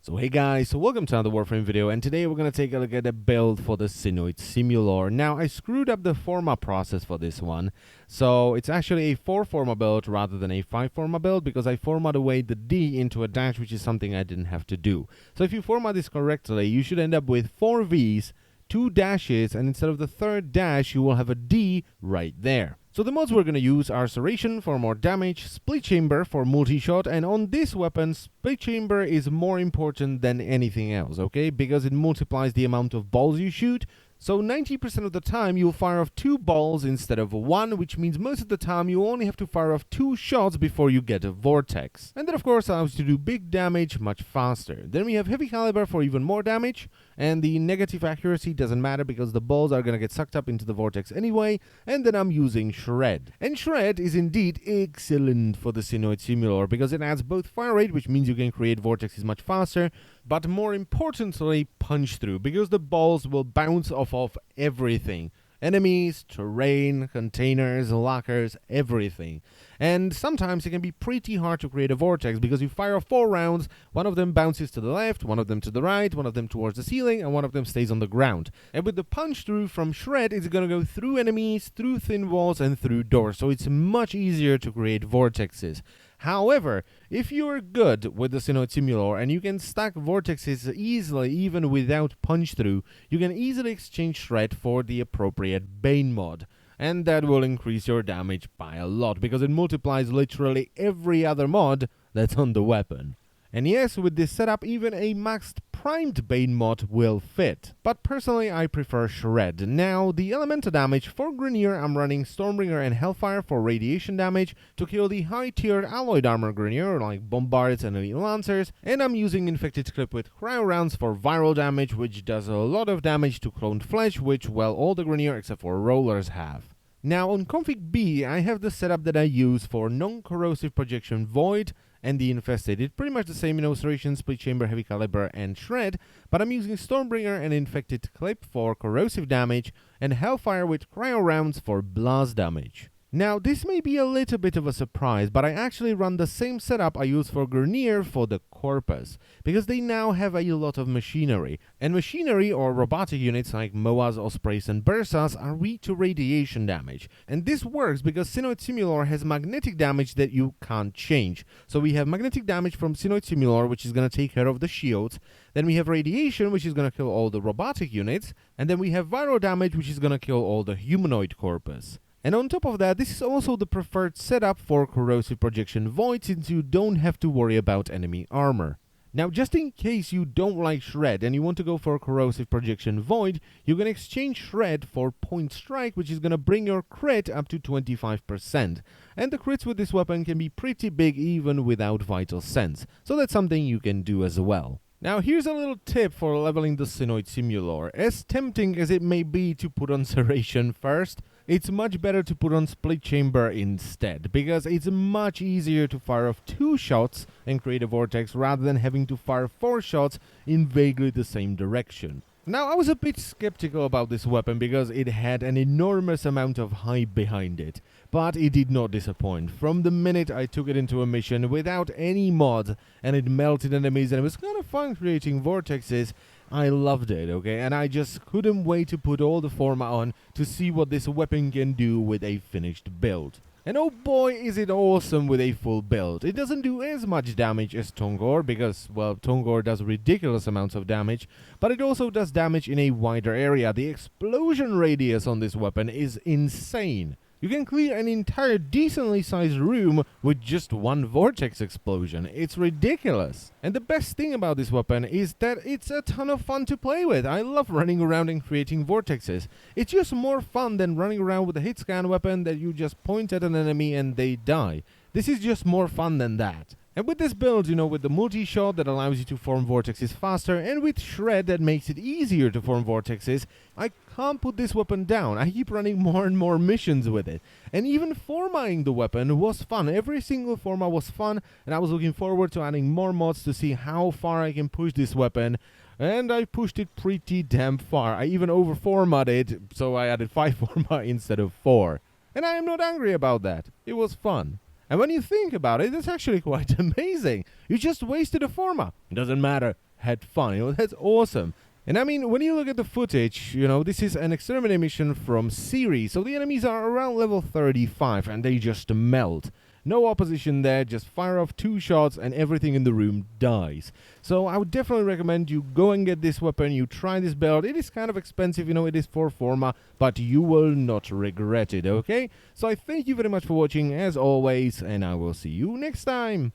So hey guys, so welcome to another Warframe video, and today we're going to take a look at a build for the Synoid Simulor. Now, I screwed up the Forma process for this one, so it's actually a 4 Forma build rather than a 5 Forma build because I formatted away the D into a dash, which is something I didn't have to do. So if you format this correctly, you should end up with 4 V's, 2 dashes, and instead of the third dash, you will have a D right there. So the mods we're going to use are Serration for more damage, Split Chamber for multi-shot, and on this weapon, Split Chamber is more important than anything else, okay? Because it multiplies the amount of balls you shoot. So 90% of the time you'll fire off 2 balls instead of 1, which means most of the time you only have to fire off 2 shots before you get a vortex. And that of course allows you to do big damage much faster. Then we have heavy caliber for even more damage, and the negative accuracy doesn't matter because the balls are gonna get sucked up into the vortex anyway. And then I'm using Shred. And Shred is indeed excellent for the Synoid Simulor because it adds both fire rate, which means you can create vortexes much faster, but more importantly, punch through, because the balls will bounce off of everything. Enemies, terrain, containers, lockers, everything. And sometimes it can be pretty hard to create a vortex because you fire off 4 rounds, one of them bounces to the left, one of them to the right, one of them towards the ceiling, and one of them stays on the ground. And with the punch through from Shred, it's gonna go through enemies, through thin walls, and through doors, so it's much easier to create vortexes. However, if you're good with the Synoid Simulor and you can stack vortexes easily even without punch through, you can easily exchange Shred for the appropriate Bane mod. And that will increase your damage by a lot because it multiplies literally every other mod that's on the weapon. And yes, with this setup, even a maxed primed Bane mod will fit. But personally, I prefer Shred. Now, the elemental damage for Grineer, I'm running Stormbringer and Hellfire for radiation damage to kill the high-tiered alloyed armor Grineer, like Bombards and Elite Lancers, and I'm using Infected Clip with Cryo Rounds for viral damage, which does a lot of damage to cloned flesh, which, well, all the Grineer except for Rollers have. Now, on config B, I have the setup that I use for non-corrosive projection Void and the Infested. It's pretty much the same in Serration, Split Chamber, Heavy Caliber, and Shred, but I'm using Stormbringer and Infected Clip for corrosive damage, and Hellfire with Cryo Rounds for blast damage. Now, this may be a little bit of a surprise, but I actually run the same setup I use for Grineer for the Corpus, because they now have a lot of machinery, and machinery or robotic units like MOAs, Ospreys, and Bursas are weak to radiation damage, and this works because Synoid Simulor has magnetic damage that you can't change. So we have magnetic damage from Synoid Simulor, which is going to take care of the shields, then we have radiation, which is going to kill all the robotic units, and then we have viral damage, which is going to kill all the humanoid Corpus. And on top of that, this is also the preferred setup for corrosive projection Void since you don't have to worry about enemy armor. Now, just in case you don't like Shred and you want to go for corrosive projection Void, you can exchange Shred for Point Strike, which is going to bring your crit up to 25%. And the crits with this weapon can be pretty big even without Vital Sense, so that's something you can do as well. Now, here's a little tip for leveling the Synoid Simulor. As tempting as it may be to put on Serration first, it's much better to put on Split Chamber instead, because it's much easier to fire off 2 shots and create a vortex rather than having to fire 4 shots in vaguely the same direction. Now, I was a bit skeptical about this weapon because it had an enormous amount of hype behind it, but it did not disappoint. From the minute I took it into a mission without any mod and it melted enemies and it was kind of fun creating vortexes, I loved it, okay? And I just couldn't wait to put all the Forma on to see what this weapon can do with a finished build. And oh boy, is it awesome with a full build. It doesn't do as much damage as Tongor because, well, Tongor does ridiculous amounts of damage, but it also does damage in a wider area. The explosion radius on this weapon is insane. You can clear an entire decently sized room with just 1 vortex explosion. It's ridiculous. And the best thing about this weapon is that it's a ton of fun to play with. I love running around and creating vortexes. It's just more fun than running around with a hit scan weapon that you just point at an enemy and they die. This is just more fun than that. And with this build, you know, with the multi-shot that allows you to form vortexes faster, and with Shred that makes it easier to form vortexes, I can't put this weapon down. I keep running more and more missions with it. And even formatting the weapon was fun. Every single Forma was fun, and I was looking forward to adding more mods to see how far I can push this weapon. And I pushed it pretty damn far. I even over-formatted it, so I added 5 Forma instead of 4. And I am not angry about that. It was fun. And when you think about it, it's actually quite amazing. You just wasted a Forma. Doesn't matter. had fun. You know, that's awesome. And I mean, when you look at the footage, you know, this is an exterminating mission from series, so the enemies are around level 35 and they just melt. No opposition there, just fire off 2 shots and everything in the room dies. So I would definitely recommend you go and get this weapon, you try this build. It is kind of expensive, you know, it is for Forma, but you will not regret it, okay? So I thank you very much for watching, as always, and I will see you next time.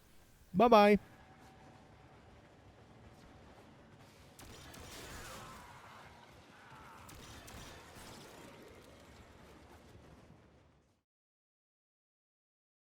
Bye-bye.